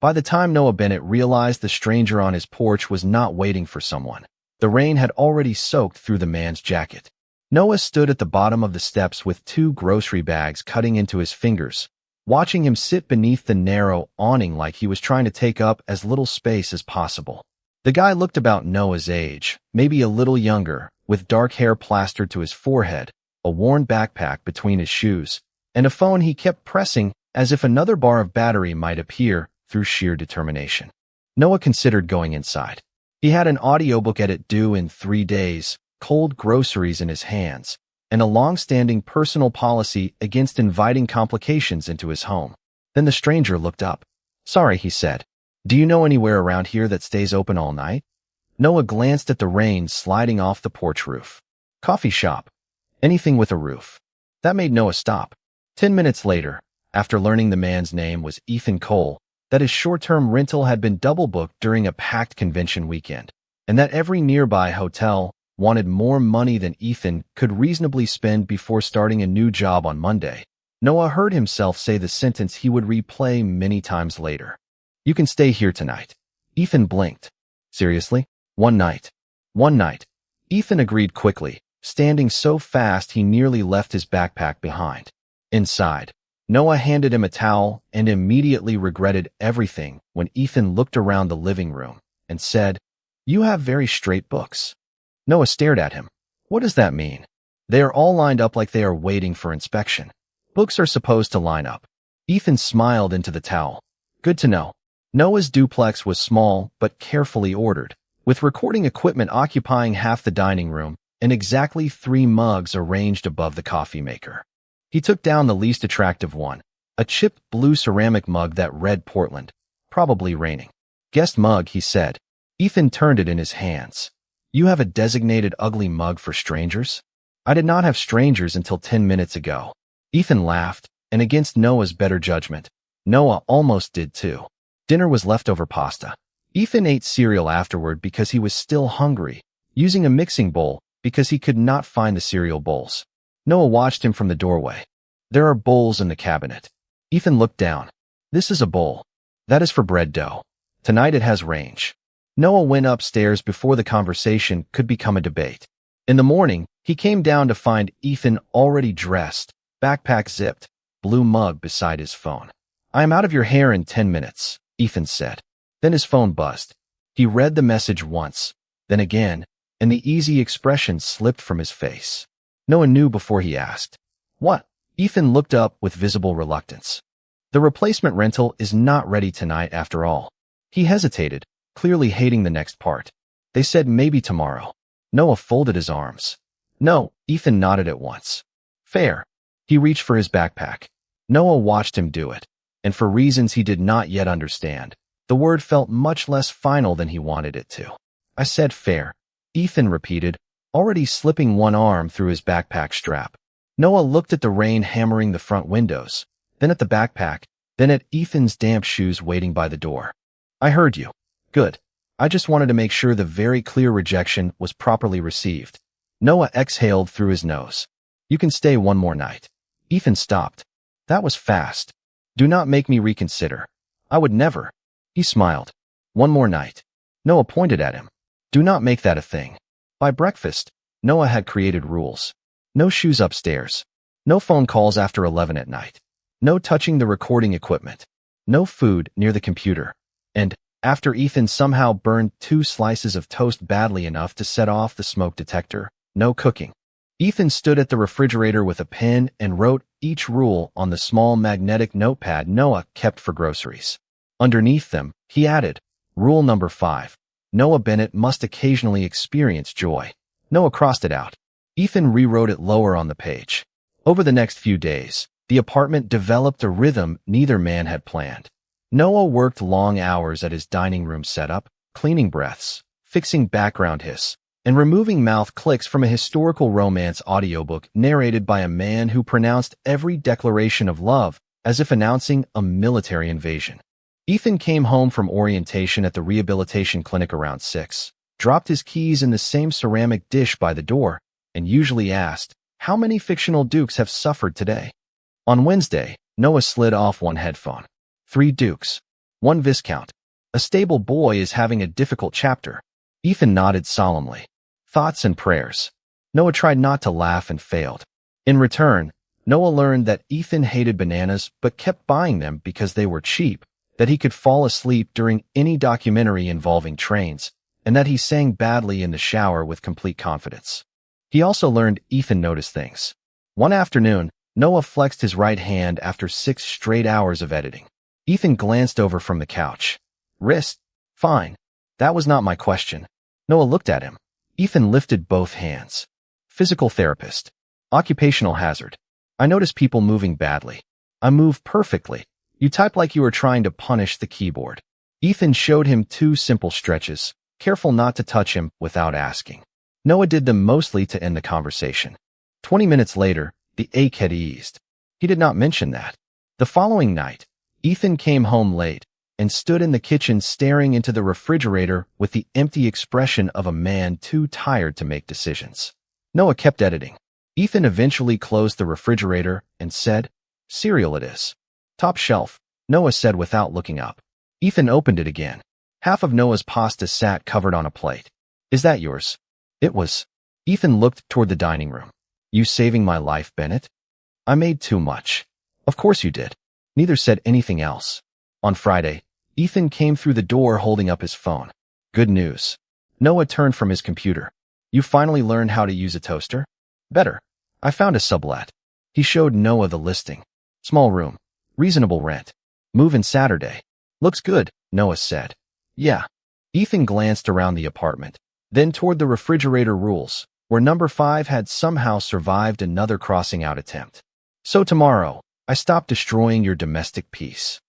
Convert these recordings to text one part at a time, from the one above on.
By the time Noah Bennett realized the stranger on his porch was not waiting for someone, the rain had already soaked through the man's jacket. Noah stood at the bottom of the steps with 2 grocery bags cutting into his fingers, watching him sit beneath the narrow awning like he was trying to take up as little space as possible. The guy looked about Noah's age, maybe a little younger, with dark hair plastered to his forehead, a worn backpack between his shoes, and a phone he kept pressing as if another bar of battery might appear through sheer determination. Noah considered going inside. He had an audiobook edit due in 3 days, cold groceries in his hands, and a long-standing personal policy against inviting complications into his home. Then the stranger looked up. "Sorry," he said. "Do you know anywhere around here that stays open all night?" Noah glanced at the rain sliding off the porch roof. "Coffee shop. Anything with a roof." That made Noah stop. 10 minutes later, after learning the man's name was Ethan Cole, that his short-term rental had been double-booked during a packed convention weekend, and that every nearby hotel wanted more money than Ethan could reasonably spend before starting a new job on Monday, Noah heard himself say the sentence he would replay many times later. "You can stay here tonight." Ethan blinked. "Seriously? One night?" "One night." Ethan agreed quickly, standing so fast he nearly left his backpack behind. Inside, Noah handed him a towel and immediately regretted everything when Ethan looked around the living room and said, "You have very straight books." Noah stared at him. "What does that mean?" "They are all lined up like they are waiting for inspection. Books are supposed to line up." Ethan smiled into the towel. "Good to know." Noah's duplex was small but carefully ordered, with recording equipment occupying half the dining room and exactly 3 mugs arranged above the coffee maker. He took down the least attractive one, a chipped blue ceramic mug that read Portland, probably raining. "Guest mug," he said. Ethan turned it in his hands. "You have a designated ugly mug for strangers?" "I did not have strangers until 10 minutes ago." Ethan laughed, and against Noah's better judgment, Noah almost did too. Dinner was leftover pasta. Ethan ate cereal afterward because he was still hungry, using a mixing bowl because he could not find the cereal bowls. Noah watched him from the doorway. "There are bowls in the cabinet." Ethan looked down. "This is a bowl. That is for bread dough. Tonight it has range." Noah went upstairs before the conversation could become a debate. In the morning, he came down to find Ethan already dressed, backpack zipped, blue mug beside his phone. "I am out of your hair in 10 minutes, Ethan said. Then his phone buzzed. He read the message once, then again, and the easy expression slipped from his face. Noah knew before he asked. "What?" Ethan looked up with visible reluctance. "The replacement rental is not ready tonight after all." He hesitated, clearly hating the next part. "They said maybe tomorrow." Noah folded his arms. "No," Ethan nodded at once. "Fair." He reached for his backpack. Noah watched him do it, and for reasons he did not yet understand, the word felt much less final than he wanted it to. "I said fair," Ethan repeated, already slipping one arm through his backpack strap. Noah looked at the rain hammering the front windows, then at the backpack, then at Ethan's damp shoes waiting by the door. "I heard you." "Good. I just wanted to make sure the very clear rejection was properly received." Noah exhaled through his nose. "You can stay one more night." Ethan stopped. "That was fast. Do not make me reconsider." "I would never." He smiled. "One more night." Noah pointed at him. "Do not make that a thing." By breakfast, Noah had created rules. No shoes upstairs. No phone calls after 11 at night. No touching the recording equipment. No food near the computer. And, after Ethan somehow burned 2 slices of toast badly enough to set off the smoke detector, no cooking. Ethan stood at the refrigerator with a pen and wrote each rule on the small magnetic notepad Noah kept for groceries. Underneath them, he added, "Rule number 5. Noah Bennett must occasionally experience joy." Noah crossed it out. Ethan rewrote it lower on the page. Over the next few days, the apartment developed a rhythm neither man had planned. Noah worked long hours at his dining room setup, cleaning breaths, fixing background hiss, and removing mouth clicks from a historical romance audiobook narrated by a man who pronounced every declaration of love as if announcing a military invasion. Ethan came home from orientation at the rehabilitation clinic around 6, dropped his keys in the same ceramic dish by the door, and usually asked, "How many fictional dukes have suffered today?" On Wednesday, Noah slid off one headphone. 3 dukes. One Viscount. A stable boy is having a difficult chapter. Ethan nodded solemnly. Thoughts and prayers. Noah tried not to laugh and failed. In return, Noah learned that Ethan hated bananas but kept buying them because they were cheap, that he could fall asleep during any documentary involving trains, and that he sang badly in the shower with complete confidence. He also learned Ethan noticed things. One afternoon, Noah flexed his right hand after 6 straight hours of editing. Ethan glanced over from the couch. Wrist? Fine. That was not my question. Noah looked at him. Ethan lifted both hands. Physical therapist. Occupational hazard. I notice people moving badly. I move perfectly. You type like you were trying to punish the keyboard. Ethan showed him 2 simple stretches, careful not to touch him without asking. Noah did them mostly to end the conversation. 20 minutes later, the ache had eased. He did not mention that. The following night, Ethan came home late and stood in the kitchen staring into the refrigerator with the empty expression of a man too tired to make decisions. Noah kept editing. Ethan eventually closed the refrigerator and said, "Cereal it is." "Top shelf," Noah said without looking up. Ethan opened it again. Half of Noah's pasta sat covered on a plate. "Is that yours?" It was. Ethan looked toward the dining room. "You saving my life, Bennett?" "I made too much." "Of course you did." Neither said anything else. On Friday, Ethan came through the door holding up his phone. "Good news." Noah turned from his computer. "You finally learned how to use a toaster?" "Better. I found a sublet." He showed Noah the listing. "Small room. Reasonable rent. Move-in Saturday." "Looks good," Noah said. "Yeah." Ethan glanced around the apartment, then toward the refrigerator rules, where number 5 had somehow survived another crossing out attempt. "So tomorrow, I stop destroying your domestic peace."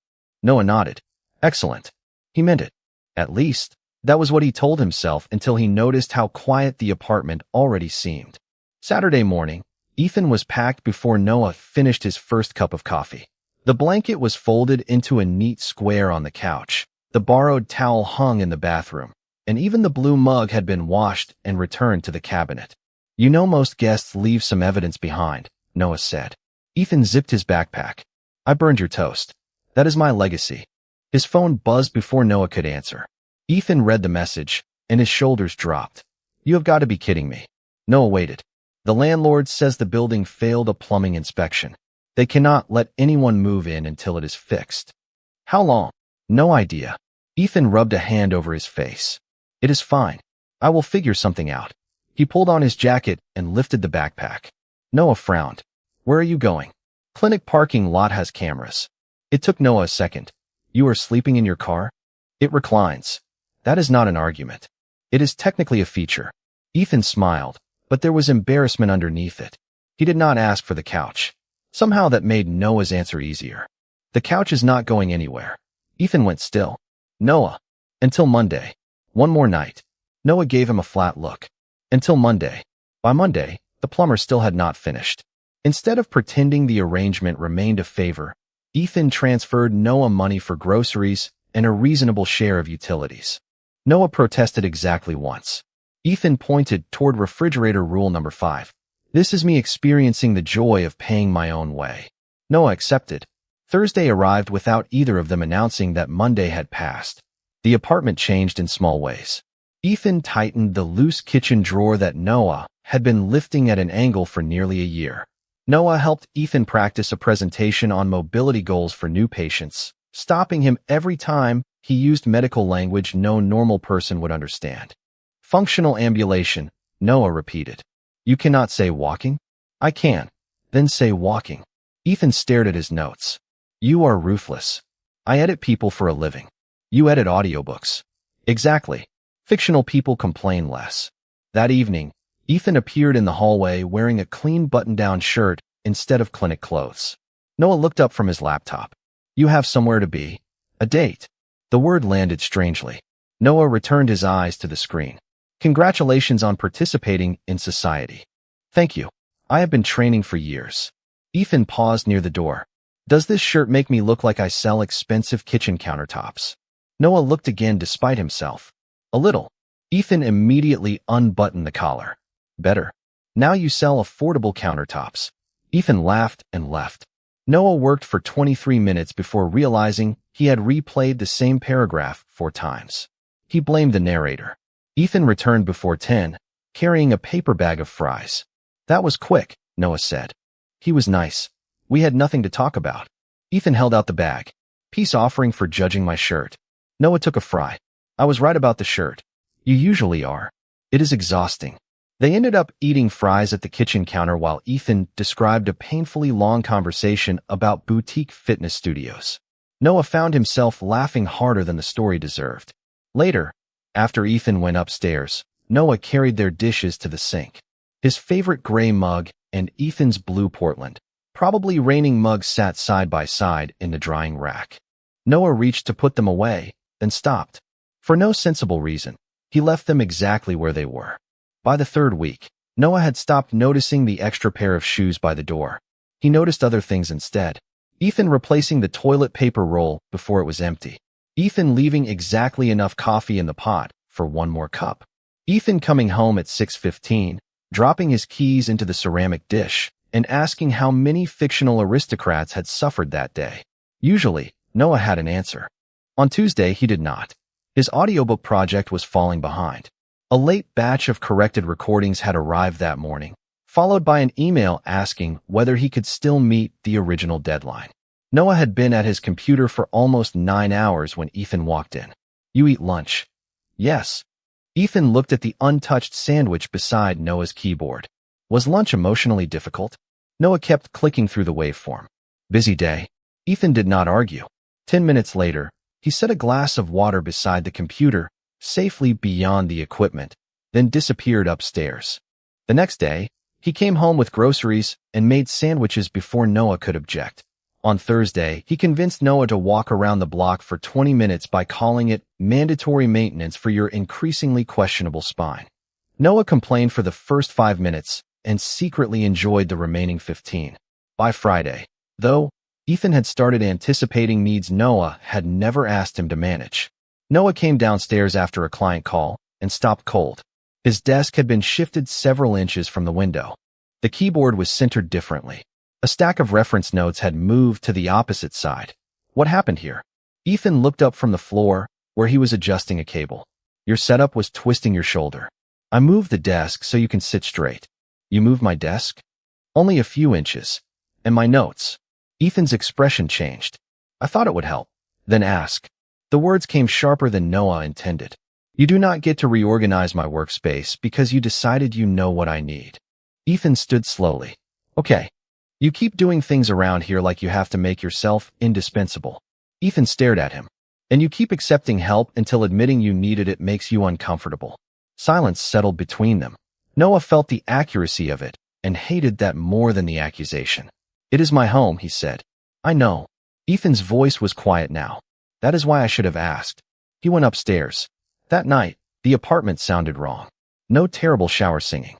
Noah nodded. "Excellent." He meant it. At least, that was what he told himself until he noticed how quiet the apartment already seemed. Saturday morning, Ethan was packed before Noah finished his first cup of coffee. The blanket was folded into a neat square on the couch. The borrowed towel hung in the bathroom, and even the blue mug had been washed and returned to the cabinet. "You know most guests leave some evidence behind," Noah said. Ethan zipped his backpack. "I burned your toast. That is my legacy." His phone buzzed before Noah could answer. Ethan read the message, and his shoulders dropped. "You have got to be kidding me." Noah waited. "The landlord says the building failed a plumbing inspection. They cannot let anyone move in until it is fixed." "How long?" "No idea." Ethan rubbed a hand over his face. "It is fine. I will figure something out." He pulled on his jacket and lifted the backpack. Noah frowned. "Where are you going?" "Clinic parking lot has cameras." It took Noah a second. "You are sleeping in your car?" "It reclines." "That is not an argument." "It is technically a feature." Ethan smiled, but there was embarrassment underneath it. He did not ask for the couch. Somehow that made Noah's answer easier. "The couch is not going anywhere." Ethan went still. "Noah." "Until Monday." "One more night." Noah gave him a flat look. "Until Monday." By Monday, the plumber still had not finished. Instead of pretending the arrangement remained a favor, Ethan transferred Noah money for groceries and a reasonable share of utilities. Noah protested exactly once. Ethan pointed toward refrigerator rule number 5. "This is me experiencing the joy of paying my own way." Noah accepted. Thursday arrived without either of them announcing that Monday had passed. The apartment changed in small ways. Ethan tightened the loose kitchen drawer that Noah had been lifting at an angle for nearly a year. Noah helped Ethan practice a presentation on mobility goals for new patients, stopping him every time he used medical language no normal person would understand. "Functional ambulation," Noah repeated. "You cannot say walking?" "I can." "Then say walking." Ethan stared at his notes. "You are ruthless." "I edit people for a living." "You edit audiobooks." "Exactly. Fictional people complain less." That evening, Ethan appeared in the hallway wearing a clean button-down shirt instead of clinic clothes. Noah looked up from his laptop. "You have somewhere to be?" "A date." The word landed strangely. Noah returned his eyes to the screen. "Congratulations on participating in society." "Thank you. I have been training for years." Ethan paused near the door. "Does this shirt make me look like I sell expensive kitchen countertops?" Noah looked again despite himself. "A little." Ethan immediately unbuttoned the collar. "Better. Now you sell affordable countertops." Ethan laughed and left. Noah worked for 23 minutes before realizing He had replayed the same paragraph 4 times. He blamed the narrator. Ethan returned before 10, carrying a paper bag of fries. That was quick, Noah said. He was nice. We had nothing to talk about. Ethan held out the bag. Peace offering for judging my shirt. Noah took a fry. I was right about the shirt. You usually are. It is exhausting. They ended up eating fries at the kitchen counter while Ethan described a painfully long conversation about boutique fitness studios. Noah found himself laughing harder than the story deserved. Later, after Ethan went upstairs, Noah carried their dishes to the sink. His favorite gray mug and Ethan's blue Portland, probably reigning mugs sat side by side in the drying rack. Noah reached to put them away, then stopped. For no sensible reason, he left them exactly where they were. By the 3rd week, Noah had stopped noticing the extra pair of shoes by the door. He noticed other things instead. Ethan replacing the toilet paper roll before it was empty. Ethan leaving exactly enough coffee in the pot for one more cup. Ethan coming home at 6:15, dropping his keys into the ceramic dish, and asking how many fictional aristocrats had suffered that day. Usually, Noah had an answer. On Tuesday, he did not. His audiobook project was falling behind. A late batch of corrected recordings had arrived that morning, followed by an email asking whether he could still meet the original deadline. Noah had been at his computer for almost 9 hours when Ethan walked in. You eat lunch? Yes. Ethan looked at the untouched sandwich beside Noah's keyboard. Was lunch emotionally difficult? Noah kept clicking through the waveform. Busy day. Ethan did not argue. 10 minutes later, he set a glass of water beside the computer, safely beyond the equipment, then disappeared upstairs. The next day, he came home with groceries and made sandwiches before Noah could object. On Thursday, he convinced Noah to walk around the block for 20 minutes by calling it mandatory maintenance for your increasingly questionable spine. Noah complained for the first 5 minutes and secretly enjoyed the remaining 15. By Friday, though, Ethan had started anticipating needs Noah had never asked him to manage. Noah came downstairs after a client call and stopped cold. His desk had been shifted several inches from the window. The keyboard was centered differently. A stack of reference notes had moved to the opposite side. What happened here? Ethan looked up from the floor, where he was adjusting a cable. Your setup was twisting your shoulder. I moved the desk so you can sit straight. You moved my desk? Only a few inches. And my notes. Ethan's expression changed. I thought it would help. Then ask. The words came sharper than Noah intended. You do not get to reorganize my workspace because you decided you know what I need. Ethan stood slowly. Okay. You keep doing things around here like you have to make yourself indispensable. Ethan stared at him. And you keep accepting help until admitting you needed it makes you uncomfortable. Silence settled between them. Noah felt the accuracy of it and hated that more than the accusation. It is my home, he said. I know. Ethan's voice was quiet now. That is why I should have asked. He went upstairs. That night, the apartment sounded wrong. No terrible shower singing.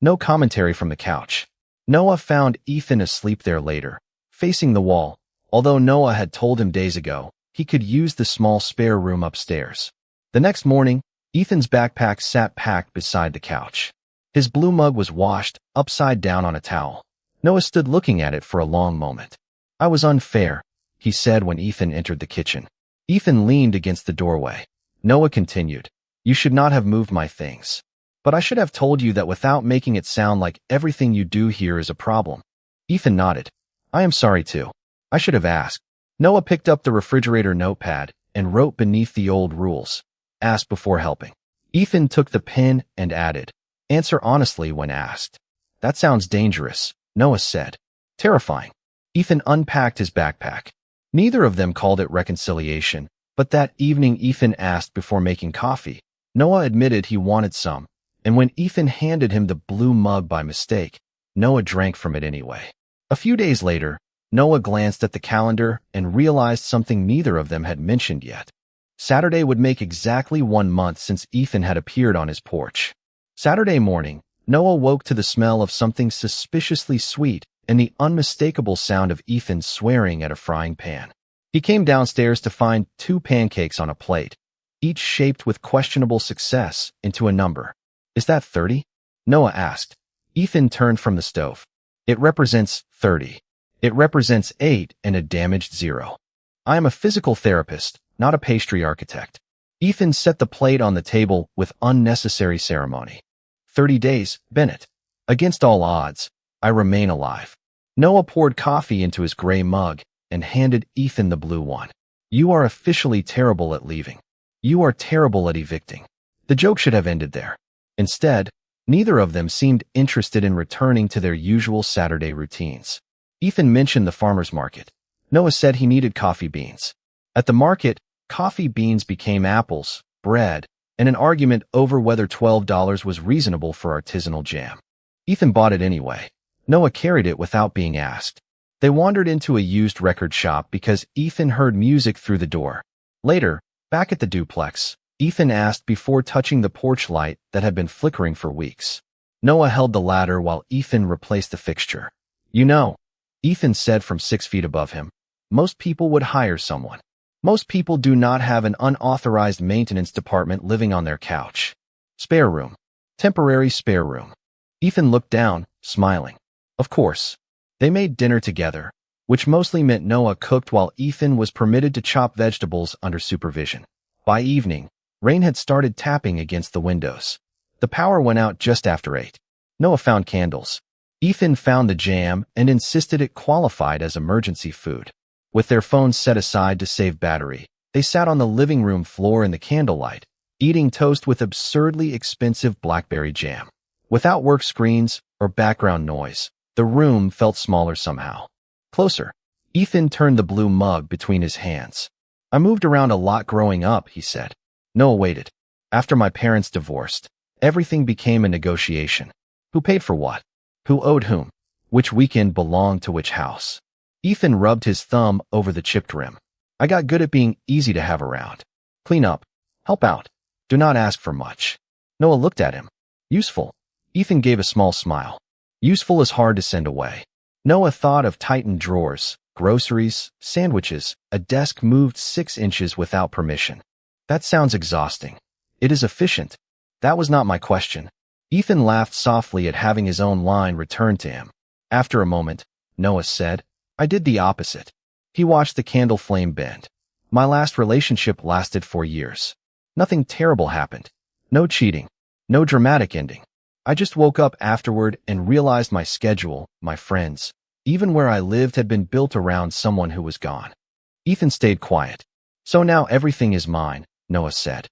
No commentary from the couch. Noah found Ethan asleep there later, facing the wall, although Noah had told him days ago he could use the small spare room upstairs. The next morning, Ethan's backpack sat packed beside the couch. His blue mug was washed upside down on a towel. Noah stood looking at it for a long moment. I was unfair, he said when Ethan entered the kitchen. Ethan leaned against the doorway. Noah continued, you should not have moved my things. But I should have told you that without making it sound like everything you do here is a problem. Ethan nodded. I am sorry too. I should have asked. Noah picked up the refrigerator notepad and wrote beneath the old rules. Ask before helping. Ethan took the pen and added, answer honestly when asked. That sounds dangerous, Noah said. Terrifying. Ethan unpacked his backpack. Neither of them called it reconciliation, but that evening Ethan asked before making coffee. Noah admitted he wanted some, and when Ethan handed him the blue mug by mistake, Noah drank from it anyway. A few days later, Noah glanced at the calendar and realized something neither of them had mentioned yet. Saturday would make exactly 1 month since Ethan had appeared on his porch. Saturday morning, Noah woke to the smell of something suspiciously sweet and the unmistakable sound of Ethan swearing at a frying pan. He came downstairs to find 2 pancakes on a plate, each shaped with questionable success into a number. Is that 30? Noah asked. Ethan turned from the stove. It represents 30. It represents 8 and a damaged 0. I am a physical therapist, not a pastry architect. Ethan set the plate on the table with unnecessary ceremony. 30 days, Bennett. Against all odds, I remain alive. Noah poured coffee into his gray mug and handed Ethan the blue one. You are officially terrible at leaving. You are terrible at evicting. The joke should have ended there. Instead, neither of them seemed interested in returning to their usual Saturday routines. Ethan mentioned the farmer's market. Noah said he needed coffee beans. At the market, coffee beans became apples, bread, and an argument over whether $12 was reasonable for artisanal jam. Ethan bought it anyway. Noah carried it without being asked. They wandered into a used record shop because Ethan heard music through the door. Later, back at the duplex, Ethan asked before touching the porch light that had been flickering for weeks. Noah held the ladder while Ethan replaced the fixture. You know, Ethan said from 6 feet above him, most people would hire someone. Most people do not have an unauthorized maintenance department living on their couch. Spare room. Temporary spare room. Ethan looked down, smiling. Of course. They made dinner together, which mostly meant Noah cooked while Ethan was permitted to chop vegetables under supervision. By evening, rain had started tapping against the windows. The power went out just after 8. Noah found candles. Ethan found the jam and insisted it qualified as emergency food. With their phones set aside to save battery, they sat on the living room floor in the candlelight, eating toast with absurdly expensive blackberry jam. Without work screens or background noise, the room felt smaller somehow. Closer. Ethan turned the blue mug between his hands. I moved around a lot growing up, he said. Noah waited. After my parents divorced, everything became a negotiation. Who paid for what? Who owed whom? Which weekend belonged to which house? Ethan rubbed his thumb over the chipped rim. I got good at being easy to have around. Clean up. Help out. Do not ask for much. Noah looked at him. Useful. Ethan gave a small smile. Useful is hard to send away. Noah thought of tightened drawers, groceries, sandwiches, a desk moved 6 inches without permission. That sounds exhausting. It is efficient. That was not my question. Ethan laughed softly at having his own line returned to him. After a moment, Noah said, I did the opposite. He watched the candle flame bend. My last relationship lasted 4 years. Nothing terrible happened. No cheating. No dramatic ending. I just woke up afterward and realized my schedule, my friends, even where I lived had been built around someone who was gone. Ethan stayed quiet. So now everything is mine, Noah said.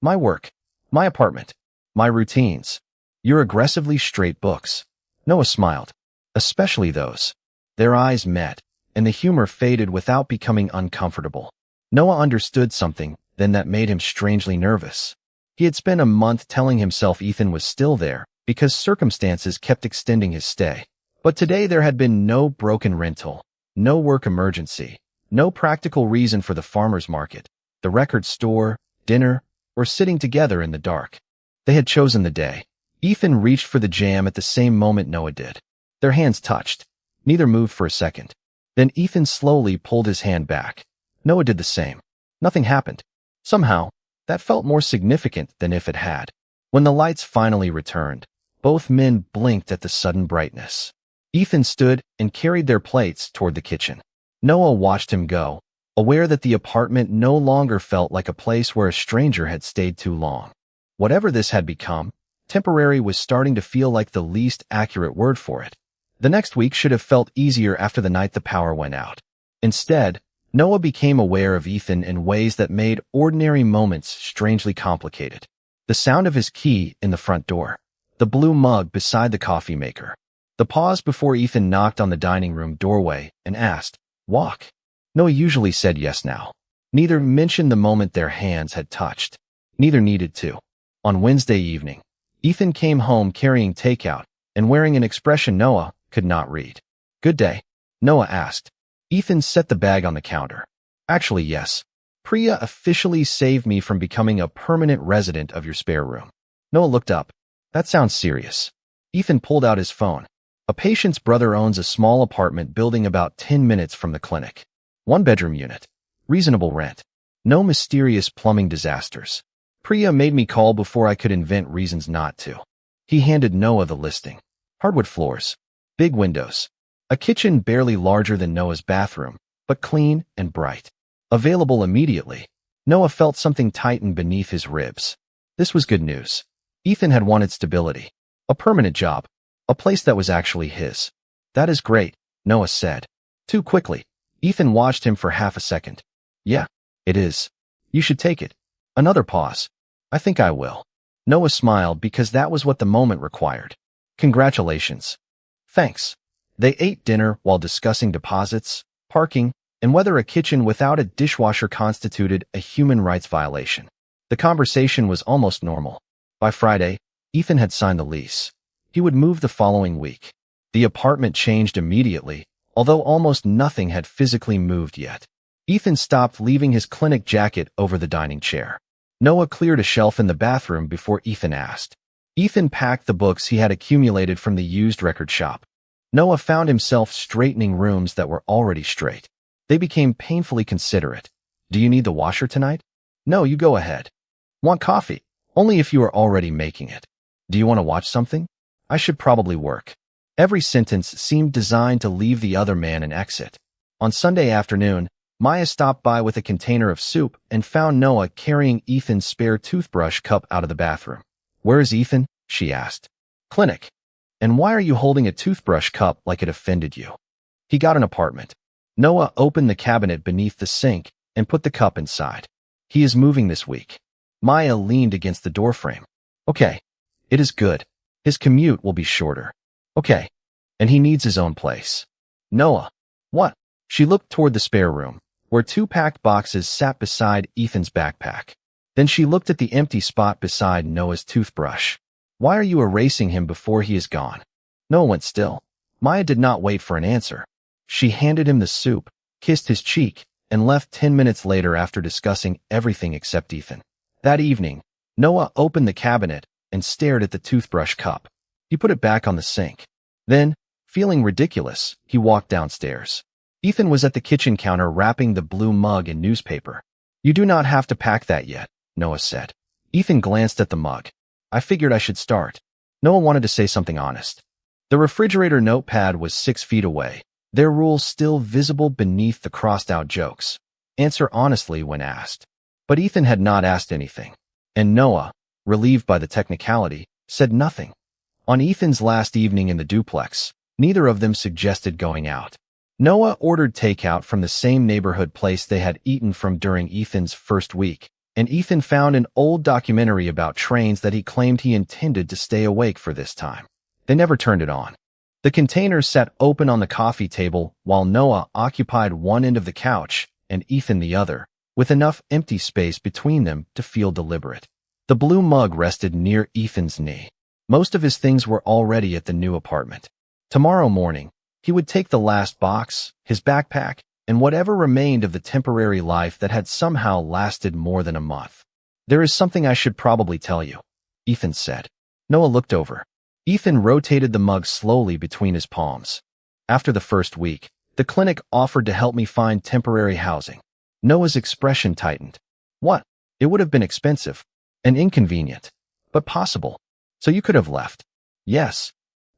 My work. My apartment. My routines. Your aggressively straight books. Noah smiled. Especially those. Their eyes met, and the humor faded without becoming uncomfortable. Noah understood something, then that made him strangely nervous. He had spent a month telling himself Ethan was still there, because circumstances kept extending his stay. But today there had been no broken rental, no work emergency, no practical reason for the farmer's market, the record store, dinner, or sitting together in the dark. They had chosen the day. Ethan reached for the jam at the same moment Noah did. Their hands touched. Neither moved for a second. Then Ethan slowly pulled his hand back. Noah did the same. Nothing happened. Somehow, that felt more significant than if it had. When the lights finally returned, both men blinked at the sudden brightness. Ethan stood and carried their plates toward the kitchen. Noah watched him go, aware that the apartment no longer felt like a place where a stranger had stayed too long. Whatever this had become, temporary was starting to feel like the least accurate word for it. The next week should have felt easier after the night the power went out. Instead, Noah became aware of Ethan in ways that made ordinary moments strangely complicated. The sound of his key in the front door. The blue mug beside the coffee maker. The pause before Ethan knocked on the dining room doorway and asked, Walk? Noah usually said yes now. Neither mentioned the moment their hands had touched. Neither needed to. On Wednesday evening, Ethan came home carrying takeout and wearing an expression Noah could not read. Good day, Noah asked. Ethan set the bag on the counter. Actually, yes. Priya officially saved me from becoming a permanent resident of your spare room. Noah looked up. That sounds serious. Ethan pulled out his phone. A patient's brother owns a small apartment building about 10 minutes from the clinic. 1-bedroom unit. Reasonable rent. No mysterious plumbing disasters. Priya made me call before I could invent reasons not to. He handed Noah the listing. Hardwood floors. Big windows. A kitchen barely larger than Noah's bathroom, but clean and bright. Available immediately. Noah felt something tighten beneath his ribs. This was good news. Ethan had wanted stability. A permanent job. A place that was actually his. That is great, Noah said. Too quickly. Ethan watched him for half a second. Yeah, it is. You should take it. Another pause. I think I will. Noah smiled because that was what the moment required. Congratulations. Thanks. They ate dinner while discussing deposits, parking, and whether a kitchen without a dishwasher constituted a human rights violation. The conversation was almost normal. By Friday, Ethan had signed the lease. He would move the following week. The apartment changed immediately, although almost nothing had physically moved yet. Ethan stopped leaving his clinic jacket over the dining chair. Noah cleared a shelf in the bathroom before Ethan asked. Ethan packed the books he had accumulated from the used record shop. Noah found himself straightening rooms that were already straight. They became painfully considerate. Do you need the washer tonight? No, you go ahead. Want coffee? Only if you are already making it. Do you want to watch something? I should probably work. Every sentence seemed designed to leave the other man an exit. On Sunday afternoon, Maya stopped by with a container of soup and found Noah carrying Ethan's spare toothbrush cup out of the bathroom. Where is Ethan? She asked. Clinic. And why are you holding a toothbrush cup like it offended you? He got an apartment. Noah opened the cabinet beneath the sink and put the cup inside. He is moving this week. Maya leaned against the doorframe. Okay. It is good. His commute will be shorter. Okay. And he needs his own place. Noah. What? She looked toward the spare room, where two packed boxes sat beside Ethan's backpack. Then she looked at the empty spot beside Noah's toothbrush. Why are you erasing him before he is gone? Noah went still. Maya did not wait for an answer. She handed him the soup, kissed his cheek, and left 10 minutes later after discussing everything except Ethan. That evening, Noah opened the cabinet and stared at the toothbrush cup. He put it back on the sink. Then, feeling ridiculous, he walked downstairs. Ethan was at the kitchen counter wrapping the blue mug in newspaper. You do not have to pack that yet, Noah said. Ethan glanced at the mug. I figured I should start. Noah wanted to say something honest. The refrigerator notepad was 6 feet away, their rules still visible beneath the crossed-out jokes. Answer honestly when asked. But Ethan had not asked anything. And Noah, relieved by the technicality, said nothing. On Ethan's last evening in the duplex, neither of them suggested going out. Noah ordered takeout from the same neighborhood place they had eaten from during Ethan's first week, and Ethan found an old documentary about trains that he claimed he intended to stay awake for this time. They never turned it on. The container sat open on the coffee table while Noah occupied one end of the couch and Ethan the other, with enough empty space between them to feel deliberate. The blue mug rested near Ethan's knee. Most of his things were already at the new apartment. Tomorrow morning, he would take the last box, his backpack, and whatever remained of the temporary life that had somehow lasted more than a month. There is something I should probably tell you, Ethan said. Noah looked over. Ethan rotated the mug slowly between his palms. After the first week, the clinic offered to help me find temporary housing. Noah's expression tightened. What? It would have been expensive and inconvenient, but possible. So you could have left. Yes.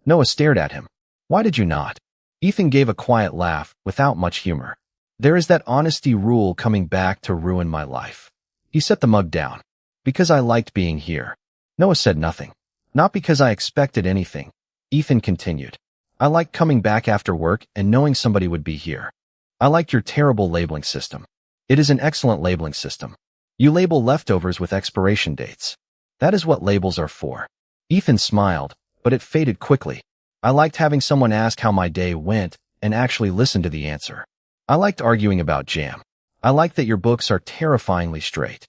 Noah stared at him. Why did you not? Ethan gave a quiet laugh without much humor. There is that honesty rule coming back to ruin my life. He set the mug down. Because I liked being here. Noah said nothing. Not because I expected anything. Ethan continued. I liked coming back after work and knowing somebody would be here. I liked your terrible labeling system. It is an excellent labeling system. You label leftovers with expiration dates. That is what labels are for. Ethan smiled, but it faded quickly. I liked having someone ask how my day went and actually listen to the answer. I liked arguing about jam. I liked that your books are terrifyingly straight.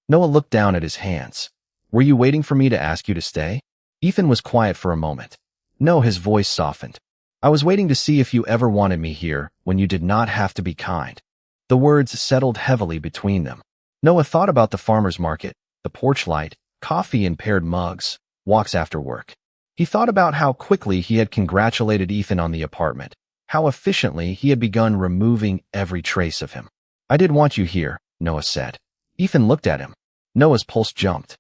Noah looked down at his hands. Were you waiting for me to ask you to stay? Ethan was quiet for a moment. No, his voice softened. I was waiting to see if you ever wanted me here when you did not have to be kind. The words settled heavily between them. Noah thought about the farmer's market, the porch light, coffee in paired mugs, walks after work. He thought about how quickly he had congratulated Ethan on the apartment, how efficiently he had begun removing every trace of him. I did want you here, Noah said. Ethan looked at him. Noah's pulse jumped.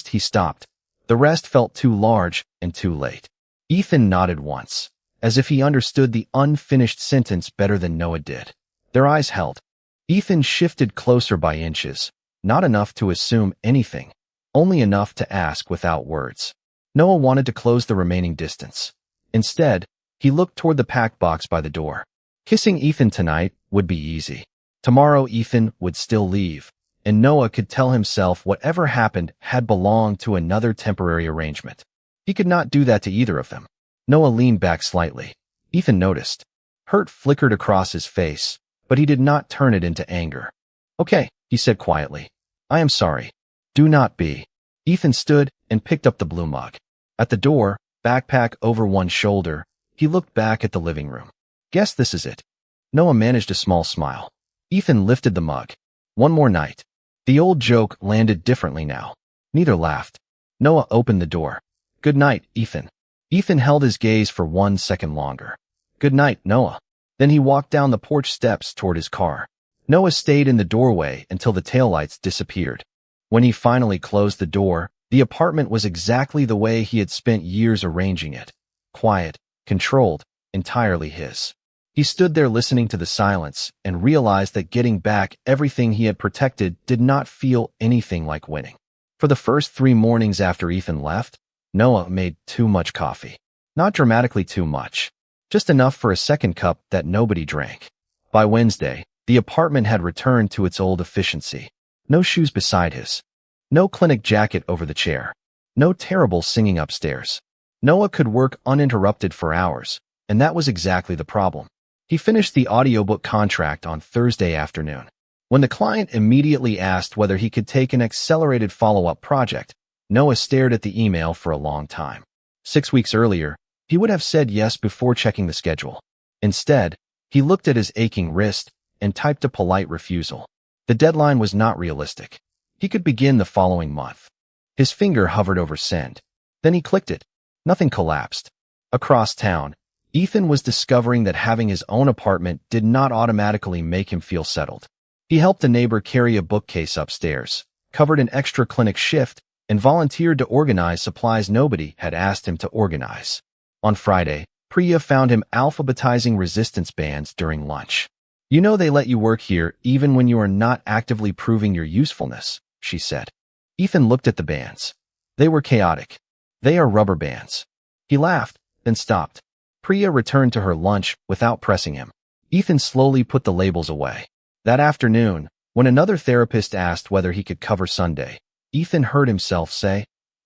He stopped. The rest felt too large and too late. Ethan nodded once, as if he understood the unfinished sentence better than Noah did. Their eyes held. Ethan shifted closer by inches, not enough to assume anything, only enough to ask without words. Noah wanted to close the remaining distance. Instead, he looked toward the packed box by the door. Kissing Ethan tonight would be easy. Tomorrow Ethan would still leave, and Noah could tell himself whatever happened had belonged to another temporary arrangement. He could not do that to either of them. Noah leaned back slightly. Ethan noticed. Hurt flickered across his face, but he did not turn it into anger. "Okay," he said quietly. "I am sorry. Do not be." Ethan stood and picked up the blue mug. At the door, backpack over one shoulder, he looked back at the living room. "Guess this is it." Noah managed a small smile. Ethan lifted the mug. One more night. The old joke landed differently now. Neither laughed. Noah opened the door. "Good night, Ethan." Ethan held his gaze for 1 second longer. "Good night, Noah." Then he walked down the porch steps toward his car. Noah stayed in the doorway until the taillights disappeared. When he finally closed the door, the apartment was exactly the way he had spent years arranging it. Quiet, controlled, entirely his. He stood there listening to the silence and realized that getting back everything he had protected did not feel anything like winning. For the first 3 mornings after Ethan left, Noah made too much coffee. Not dramatically too much. Just enough for a second cup that nobody drank. By Wednesday, the apartment had returned to its old efficiency. No shoes beside his. No clinic jacket over the chair. No terrible singing upstairs. Noah could work uninterrupted for hours, and that was exactly the problem. He finished the audiobook contract on Thursday afternoon. When the client immediately asked whether he could take an accelerated follow-up project, Noah stared at the email for a long time. 6 weeks earlier, he would have said yes before checking the schedule. Instead, he looked at his aching wrist and typed a polite refusal. The deadline was not realistic. He could begin the following month. His finger hovered over send. Then he clicked it. Nothing collapsed. Across town, Ethan was discovering that having his own apartment did not automatically make him feel settled. He helped a neighbor carry a bookcase upstairs, covered an extra clinic shift, and volunteered to organize supplies nobody had asked him to organize. On Friday, Priya found him alphabetizing resistance bands during lunch. "You know they let you work here even when you are not actively proving your usefulness," she said. Ethan looked at the bands. They were chaotic. "They are rubber bands." He laughed, then stopped. Priya returned to her lunch without pressing him. Ethan slowly put the labels away. That afternoon, when another therapist asked whether he could cover Sunday, Ethan heard himself say,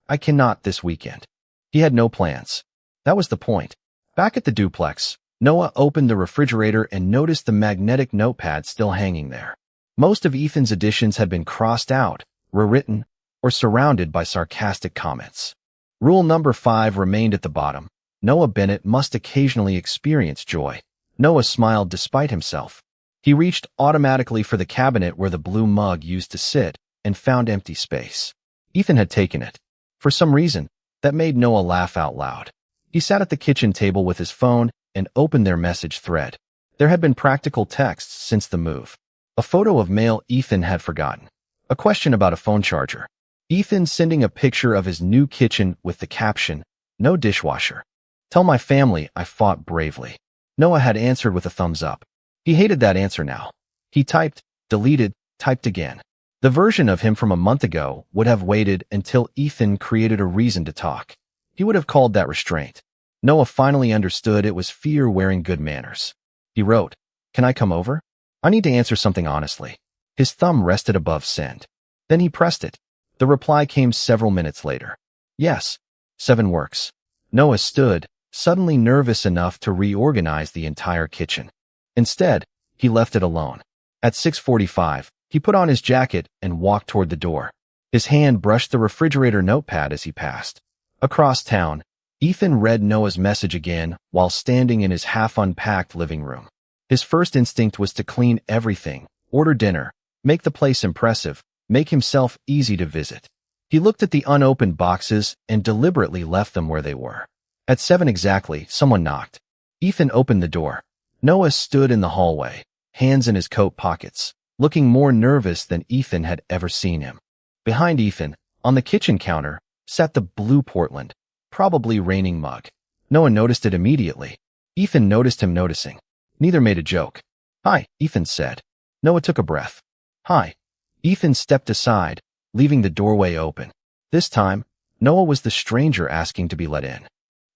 "I cannot this weekend." He had no plans. That was the point. Back at the duplex, Noah opened the refrigerator and noticed the magnetic notepad still hanging there. Most of Ethan's additions had been crossed out, rewritten, or surrounded by sarcastic comments. Rule number 5 remained at the bottom. Noah Bennett must occasionally experience joy. Noah smiled despite himself. He reached automatically for the cabinet where the blue mug used to sit and found empty space. Ethan had taken it. For some reason, that made Noah laugh out loud. He sat at the kitchen table with his phone and opened their message thread. There had been practical texts since the move. A photo of mail Ethan had forgotten. A question about a phone charger. Ethan sending a picture of his new kitchen with the caption, "No dishwasher. Tell my family I fought bravely." Noah had answered with a thumbs up. He hated that answer now. He typed, deleted, typed again. The version of him from a month ago would have waited until Ethan created a reason to talk. He would have called that restraint. Noah finally understood it was fear wearing good manners. He wrote, "Can I come over? I need to answer something honestly." His thumb rested above send. Then he pressed it. The reply came several minutes later. "Yes, 7 works." Noah stood, suddenly nervous enough to reorganize the entire kitchen. Instead, he left it alone. At 6:45, he put on his jacket and walked toward the door. His hand brushed the refrigerator notepad as he passed. Across town, Ethan read Noah's message again while standing in his half-unpacked living room. His first instinct was to clean everything, order dinner, make the place impressive, make himself easy to visit. He looked at the unopened boxes and deliberately left them where they were. At 7 exactly, someone knocked. Ethan opened the door. Noah stood in the hallway, hands in his coat pockets, looking more nervous than Ethan had ever seen him. Behind Ethan, on the kitchen counter, sat the blue Portland, probably raining mug. Noah noticed it immediately. Ethan noticed him noticing. Neither made a joke. "Hi," Ethan said. Noah took a breath. Hi. Ethan stepped aside, leaving the doorway open. This time, Noah was the stranger asking to be let in.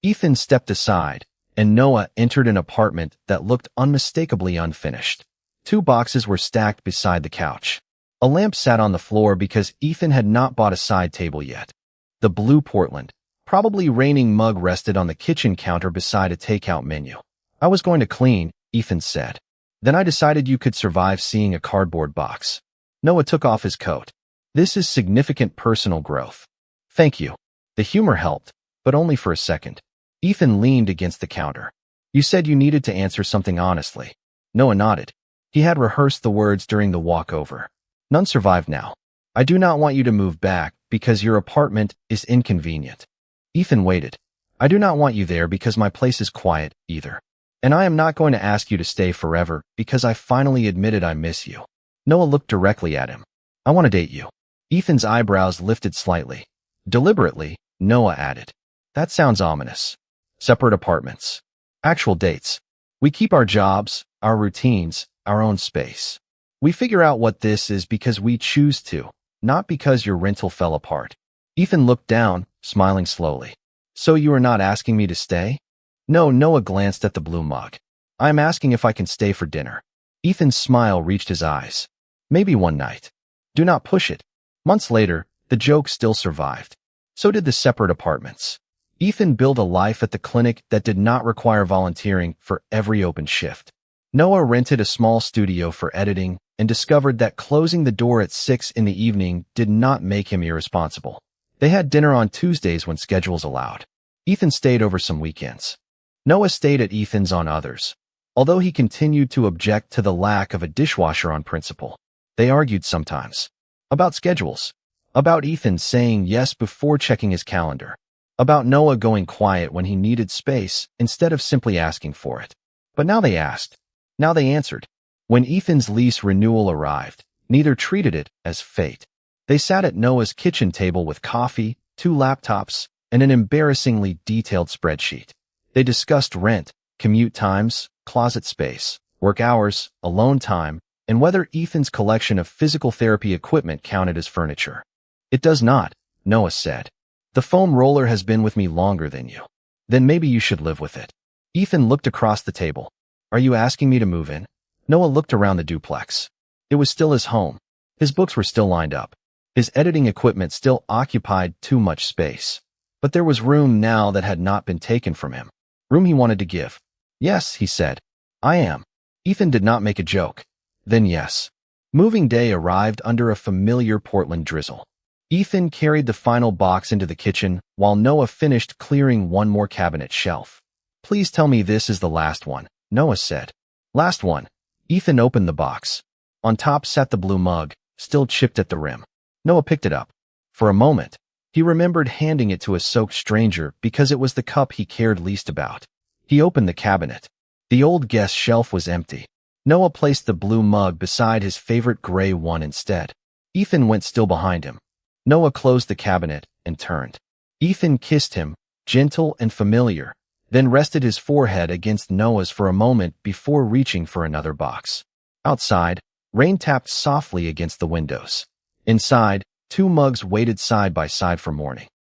Ethan stepped aside, and Noah entered an apartment that looked unmistakably unfinished. 2 boxes were stacked beside the couch. A lamp sat on the floor because Ethan had not bought a side table yet. The blue Portland, probably raining mug rested on the kitchen counter beside a takeout menu. I was going to clean, Ethan said. Then I decided you could survive seeing a cardboard box. Noah took off his coat. This is significant personal growth. Thank you. The humor helped, but only for a second. Ethan leaned against the counter. You said you needed to answer something honestly. Noah nodded. He had rehearsed the words during the walkover. None survived now. I do not want you to move back because your apartment is inconvenient. Ethan waited. I do not want you there because my place is quiet, either. And I am not going to ask you to stay forever because I finally admitted I miss you. Noah looked directly at him. I want to date you. Ethan's eyebrows lifted slightly. Deliberately, Noah added. That sounds ominous. Separate apartments. Actual dates. We keep our jobs, our routines, our own space. We figure out what this is because we choose to, not because your rental fell apart. Ethan looked down, smiling slowly. So you are not asking me to stay? No, Noah glanced at the blue mug. I am asking if I can stay for dinner. Ethan's smile reached his eyes. Maybe one night. Do not push it. Months later, the joke still survived. So did the separate apartments. Ethan built a life at the clinic that did not require volunteering for every open shift. Noah rented a small studio for editing and discovered that closing the door at 6 in the evening did not make him irresponsible. They had dinner on Tuesdays when schedules allowed. Ethan stayed over some weekends. Noah stayed at Ethan's on others. Although he continued to object to the lack of a dishwasher on principle, they argued sometimes. About schedules. About Ethan saying yes before checking his calendar. About Noah going quiet when he needed space instead of simply asking for it. But now they asked. Now they answered. When Ethan's lease renewal arrived, neither treated it as fate. They sat at Noah's kitchen table with coffee, 2 laptops, and an embarrassingly detailed spreadsheet. They discussed rent, commute times, closet space, work hours, alone time, and whether Ethan's collection of physical therapy equipment counted as furniture. It does not, Noah said. The foam roller has been with me longer than you. Then maybe you should live with it. Ethan looked across the table. Are you asking me to move in? Noah looked around the duplex. It was still his home. His books were still lined up. His editing equipment still occupied too much space. But there was room now that had not been taken from him. Room he wanted to give. Yes, he said. I am. Ethan did not make a joke. Then yes. Moving day arrived under a familiar Portland drizzle. Ethan carried the final box into the kitchen while Noah finished clearing one more cabinet shelf. Please tell me this is the last one, Noah said. Last one. Ethan opened the box. On top sat the blue mug, still chipped at the rim. Noah picked it up. For a moment, he remembered handing it to a soaked stranger because it was the cup he cared least about. He opened the cabinet. The old guest shelf was empty. Noah placed the blue mug beside his favorite gray one instead. Ethan went still behind him. Noah closed the cabinet and turned. Ethan kissed him, gentle and familiar, then rested his forehead against Noah's for a moment before reaching for another box. Outside, rain tapped softly against the windows. Inside, 2 mugs waited side by side for morning.